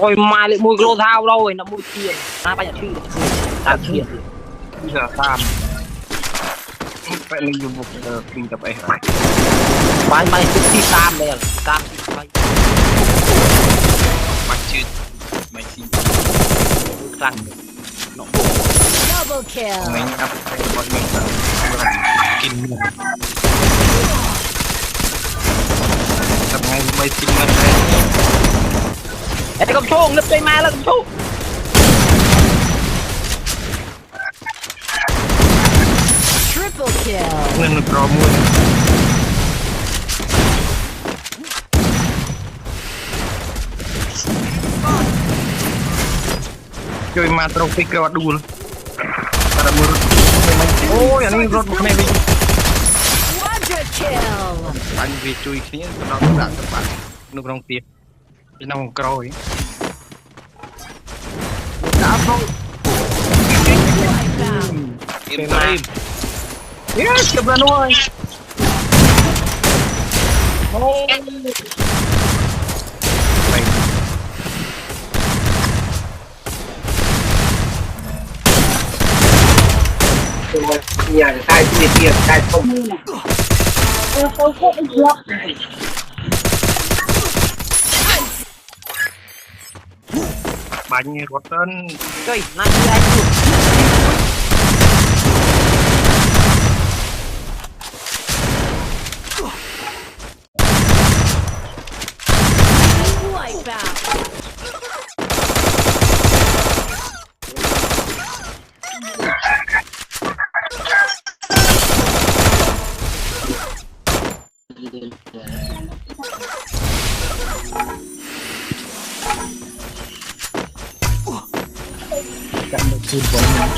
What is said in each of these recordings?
Rồi mai lại mua lô thao đâu rồi nó mua tiền na bây giờ chi tạm tiền giờ tam phải lên dùng một kinh tập ấy hả bài mày cứ đi tam đây là tam mày mày chưa mày xin răng Double kill. mày nhập cái bọn mình kinh tập ngay mày xin ngân đây ê cầm chuông nấp đây ma là cầm chuông Triple kill. nên được rồi mua chơi ma trâu phi cơ đu luôn para mua ôi anh ấy rốt một này đi Quadra kill. anh về chui kia nó đã các bạn nó không tiền cái nào rồi đã không im im yes chụp lên thôi nhà sai tiền sai không tôi không được bánh rót tên cây này đi anh được Wipe out. chặn được chim của mình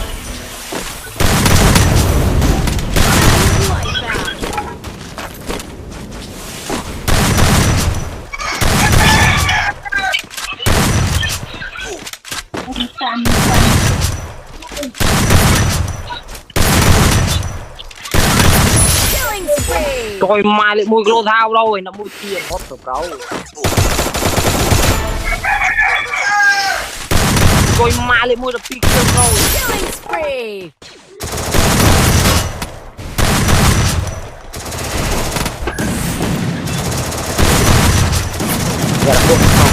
Wipe out. Killing spree. rồi mai lại mua lô thao đâu rồi nó mua tiền hót được đâu rồi mai lại mua được phi cơ đâu Killing spree. giờ là buồn không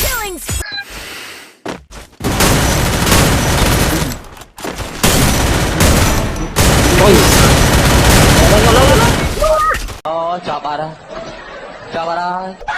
Killing spree. rồi Cho bà đó. Cho bà đó.